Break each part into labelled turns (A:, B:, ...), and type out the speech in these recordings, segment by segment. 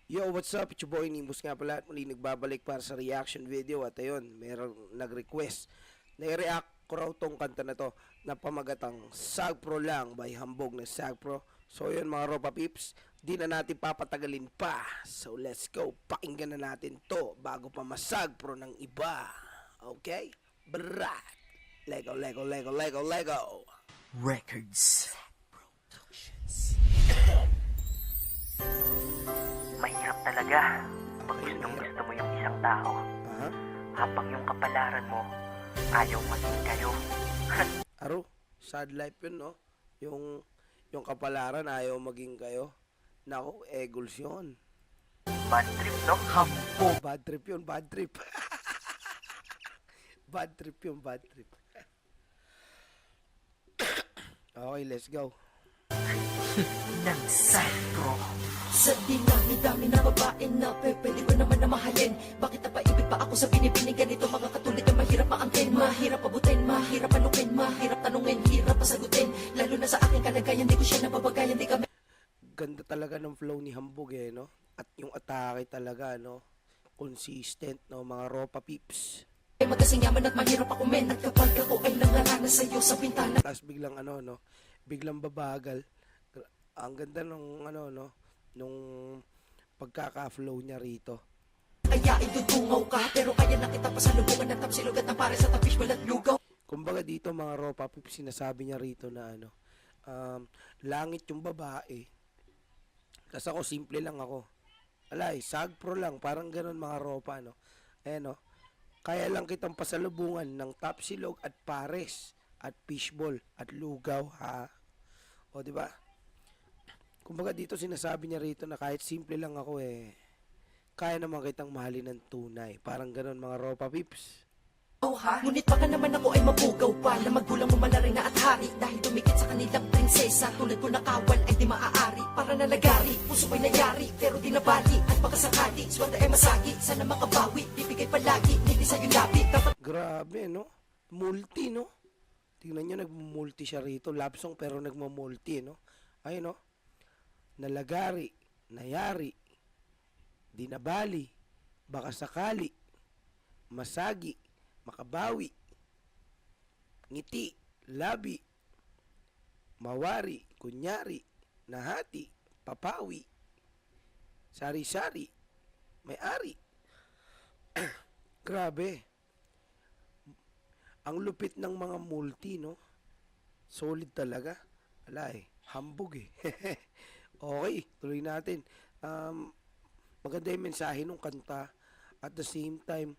A: Yo, what's up? It's your boy Nimbus nga pala at muli nagbabalik para sa reaction video. At ayun, merong nag-request na i-react ko raw tong kanta na to na pamagatang Sagpro lang by Hambog na Sagpro. So yun mga Ropa Peeps, di na natin papatagalin pa. So let's go, pakinggan na natin to bago pa masagpro ng iba. Okay? Brat! Lego, Lego, Lego, Lego, Lego!
B: Records.
C: Mahirap talaga pag gusto mo yung isang tao
A: Aha?
C: habang yung kapalaran mo ayaw maging kayo.
A: Aro, sad life yun, no? Yung kapalaran ayaw maging kayo. Nako, eagles yun.
C: Bad trip, no?
B: Hambog.
A: Bad trip yun, bad trip. Bad trip yun, bad trip. Okay, let's go.
B: Ng Sagpro.
D: Sa dinami-dami na babae na pwede ko naman na mahalin. Bakit napaibig pa ako sa binibining ganito? Mga katulad na mahirap maangkin, mahirap abutin, mahirap anukin, mahirap tanungin, hirap pasagutin. Lalo na sa aking kalagayan, di ko siya nababagayan, di kami
A: Ganda talaga ng flow ni Hambog eh, no? At yung atake talaga, no? Consistent, no? Mga Ropa Peeps.
D: magasingaman at mahirap ako men. At kapag ako ay nangaranas sa'yo sa bintana,
A: Tapos biglang ano, no? Biglang babagal. Ang ganda nung ano, no? Nung pagkaka-flow niya rito.
D: kaya idudungaw ka. Pero kaya nakita pa sa lubungan ng tapsilog at ng pare sa tapis walat lugaw.
A: Kumbaga dito mga Ropa Peeps, sinasabi niya rito na ano, langit yung babae. Tapos ako, simple lang ako. Alay, Sagpro lang, parang ganun mga Ropa, no? No? Kaya lang kitang pasalubungan ng tapsilog at pares at fishball at lugaw, ha? O, di ba? Kumbaga dito sinasabi niya rito na kahit simple lang ako kaya naman kitang mahalin ng tunay. Parang ganun mga Ropa Peeps.
D: Oh ha? Ngunit baka naman ako ay mabugaw pa na maggulang mo malaring na at hari. Dahil tumikit sa kanilang prinsesa, tulad ko nakawal ay di maaari. Para nalagari, puso ko'y nayari, pero di nabali. At baka sakali, swerte ay masagi. Sana makabawi, bibigay palagi, hindi sa'yo labi. Dapat
A: Grabe, no? Multi, no? Tingnan nyo, nagmumulti siya rito. Love song pero nagmumulti, no? Ayun, no? Nalagari, nayari, di nabali, baka sakali, masagi, makabawi, ngiti, labi, mawari, kunyari, nahati, papawi, sari-sari, may-ari. Grabe. Ang lupit ng mga multi, no? Solid talaga. Ala hambog Okay, tuloy natin. Maganda yung mensahe ng kanta. At the same time,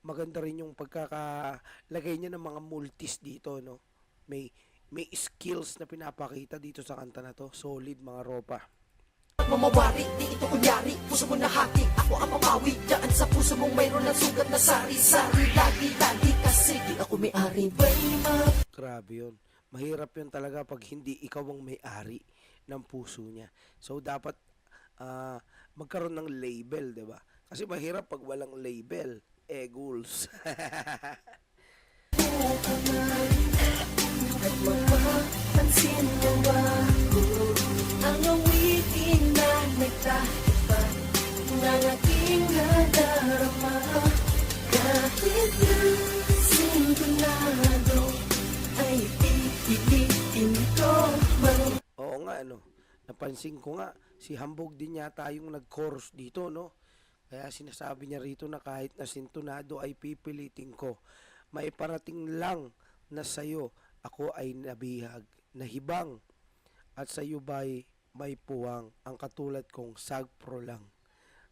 A: maganda rin yung pagkakalagay niya ng mga multis dito, no? May skills na pinapakita dito sa kanta na to. Solid mga Ropa.
D: mamawari, di ito kunyari. Puso mo nahati, ako ang mamawi. Diyan sa puso mong mayroon ng sugat na sari-sari. Lagi-lagi kasi di ako may-ari.
A: Grabe yun. Mahirap yun talaga pag hindi ikaw ang may-ari ng puso niya. So, dapat magkaroon ng label, di ba? Kasi mahirap pag walang label. Eagles.
D: At mapapansin mo ba ang awitin na nagtahipan ng aking nadarama? Kahit na sintonado ay pipilitin ko
A: Oo nga, napansin ko nga, si Hambog din yata yung nag-chorus dito, no? Kaya sinasabi niya rito na kahit na sintonado ay pipilitin ko. Maiparating lang na sa'yo ako ay nabihag, nahibang, at sa'yo ba'y may puwang, ang katulad kong Sagpro lang.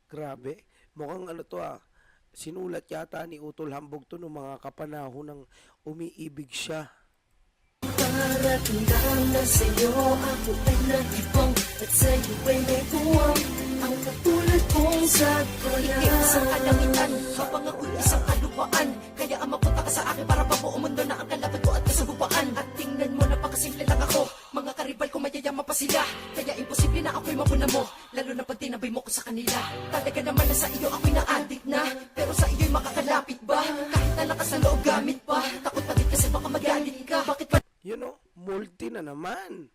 A: Grabe, mukhang sinulat yata ni Utol Hambog to noong mga kapanahon ng umiibig siya.
D: Parating lang na sa'yo ako ay nagibang at sa'yo ay may puwang ang katulad kong Sagpro lang. Isang kalangitan habang ako'y isang kalupaan. Kaya mapunta ka sa akin para pabuo mundo na ang kalaban ko at kasagupaan. At tingnan mo napakasimple lang ako. Mga karibal ko mayayaman pa sila. Kaya imposible na ako'y mapuna mo. Lalo na pag tinabay mo ko sa kanila. Talaga naman na sa iyo ako'y na-addict na. Pero sa iyo'y makakalapit ba? Kahit nalakas na loob gamit pa. Takot pagit kasi baka magalit ka. Bakit pa
A: Multi na naman.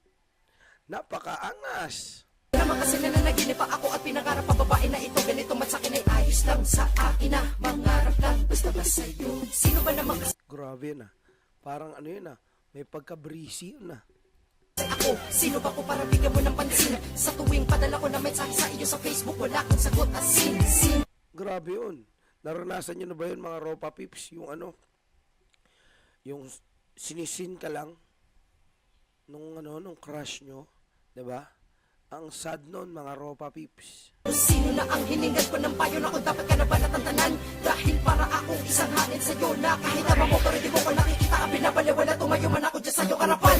A: Napakaangas.
D: naman kasi nananaginip pa ako at pinangarap ang babae na ito
A: Parang ano yun may pagka-breezy yun
D: Ako, sino ba ko para bigyan mo ng pansin? Sa tuwing padala ko na mensahe sa iyo sa Facebook, wala kang sagot as sin.
A: Grabe yun. Naranasan nyo na ba yun mga Ropa Pips? Yung yung sinisin ka lang nung crush nyo, 'di ba? Ang sad nun mga Ropa Pips.
D: Sino na ang hiningan ko ng payo na kung dapat ka na ba natantanan? Dahil para akong isang halin sa'yo na kahit tama mo pero di mo ko nakikita ang binabaliwala, tumayo man ako dyan sa'yo karapan.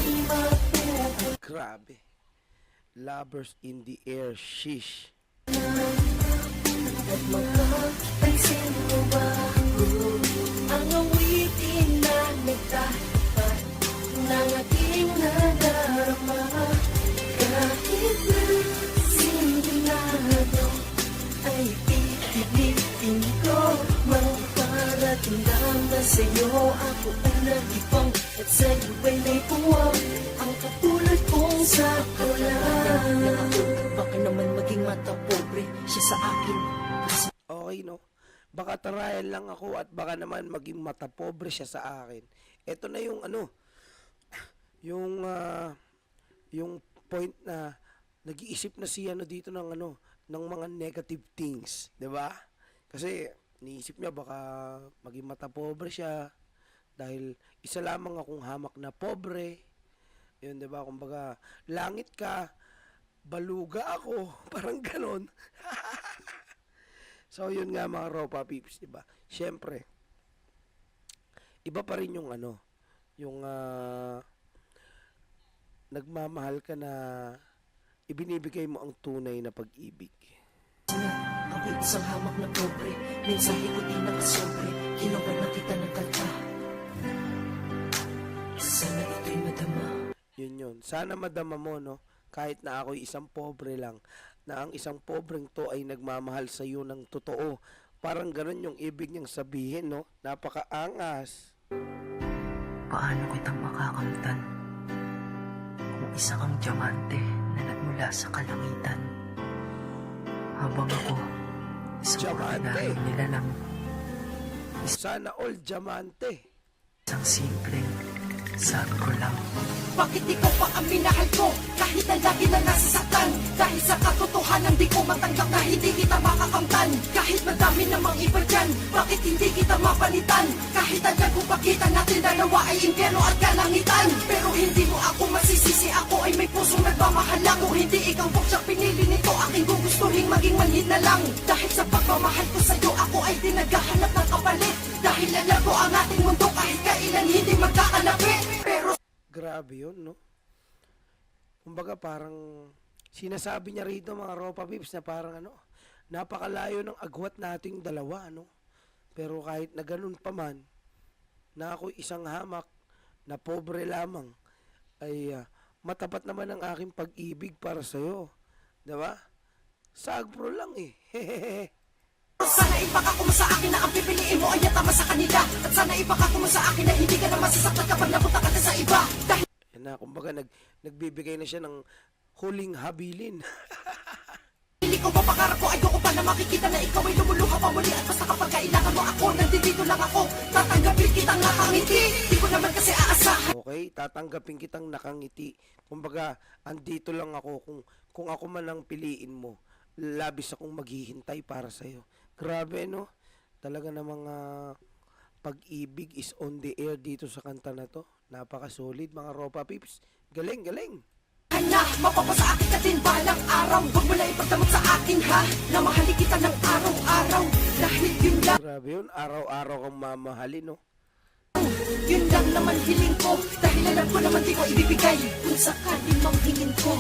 A: Grabe. Lovers in the air, shish.
D: At makapansin mo ba ang awitin na nagtapat ng aking nadarama? Kahit na sintinado ay pipilitin ko magparating lang na sa'yo ako ay nag-ipang at sa'yo ay may puwang ang katulad kong sakto lang. Baka naman maging mata pobre siya sa akin.
A: Okay, no? Baka tarayan lang ako at baka naman maging mata pobre siya sa akin. Ito na yung yung point na nag-iisip na siya dito ng ng mga negative things, 'di ba? Kasi niisip niya baka maging mata pobre siya dahil isa lamang akong hamak na pobre. 'Yun, 'di ba? Kumbaga, langit ka, baluga ako, parang ganon. So, yun nga mga Ropa Peeps, 'di ba? Syempre, iba pa rin yung yung nagmamahal ka na ibinibigay mo ang tunay na pag-ibig.
D: Ako'y isang hamak na pobre, mensahe ko di nakasobre, kinuha na kita ng kanta. Sana ito'y madama.
A: Yun. Sana madama mo, no? Kahit na ako'y isang pobre lang, na ang isang pobreng to ay nagmamahal sa iyo ng totoo. Parang ganun yung ibig niyang sabihin, no? Napakaangas.
B: Paano kitang makakamtan kung isa kang diamante na nagmula sa kalangitan? Habang ako, isang
A: Diamante.
B: ordinaryong nilalang,
A: Sana all diamante.
B: isang simpleng sakro lang.
D: Bakit ikaw pa ang minahal ko? Kahit na lagi na nasasaktan, dahil sa katotohanan di ko matanggap na hindi kita makakamtan. Kahit madami namang iba dyan, bakit hindi kita mapalitan? Kahit alam kung pakita natin dalawa ay impyerno at kalangitan. Pero hindi mo ako masisisi, ako ay may pusong nagmamahal lang. Kung hindi ikaw buksak pinili nito, aking gugustuhin maging manhid na lang. Dahil sa pagmamahal ko sa'yo, ako ay di naghahanap ng kapalit. Dahil alam ko ang ating mundo kahit kailan hindi magkakalapit. Pero
A: Grabe yun, no? Kumbaga parang sinasabi niya rito mga Ropa Pips na parang napakalayo ng agwat nating dalawa, no? Pero kahit na ganun pa man, na ako'y isang hamak na pobre lamang, ay matapat naman ang aking pag-ibig para sa'yo. Diba? Sagpro lang eh.
D: sana ipakako mo sa akin na ang pipiliin mo ay tama sa kanila. At sana ipakako mo sa akin na hindi ka na masasaktan kapag napunta ka na sa iba. Dahil
A: Yan na, kumbaga nagbibigay na siya ng huling habilin.
D: hindi ko mapangarap ko, ayoko pa na makikita na ikaw ay lumuluha pa muli. At basta kapag kailangan mo ako, nandito lang ako. Tatanggapin kitang nakangiti. Di ko naman kasi aasahan.
A: Okay, tatanggapin kitang nakangiti. Kumbaga, andito lang ako kung ako man ang piliin mo. Labis akong maghihintay para sa'yo. Grabe, no? Talaga namang pag-ibig is on the air dito sa kanta na to. Napaka-solid, mga Ropa Pips. Galing, galing.
D: Na, mapapasa akin ka din balang araw. Huwag mo na ipagdamot sa akin ha, na mahalin kita ng araw-araw. Dahil yun lang,
A: Grabe yun, araw-araw kang mamahalin, no?
D: yun lang naman hiling ko. Dahil alam ko naman di ko ibibigay kung sakaling manghingin ko.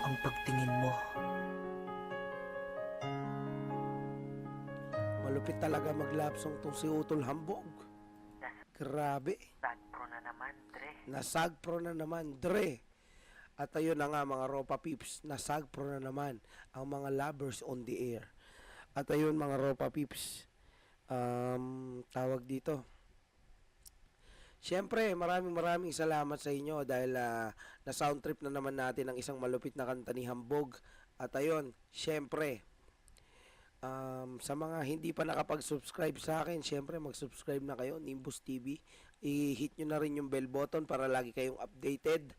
B: Ang pagtingin mo,
A: Malupit talaga maglapsong tong si Utol Hambog. Grabe.
C: Sagpro na naman, Dre.
A: Nasagpro na naman, Dre. At ayun na nga mga Ropa Peeps, nasagpro na naman ang mga lovers on the air. At ayun mga Ropa Peeps, tawag dito. Siyempre, maraming salamat sa inyo dahil na sound trip na naman natin ang isang malupit na kanta ni Hambog. At ayun, siyempre, sa mga hindi pa nakapag-subscribe sa akin, siyempre mag-subscribe na kayo, Nimbus TV. i-hit nyo na rin yung bell button para lagi kayong updated.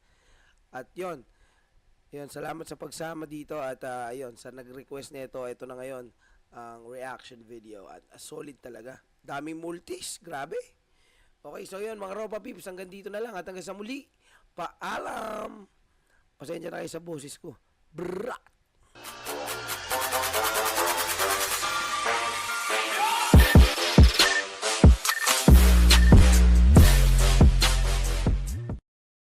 A: At yon, salamat sa pagsama dito at ayun, sa nag-request nito, ito na ngayon ang reaction video at solid talaga. Daming multis, grabe. Okay, so yun mga Ropa Pips, hanggang dito na lang at hanggang sa muli. Paalam! Pasensya na kayo sa boses ko. Brat!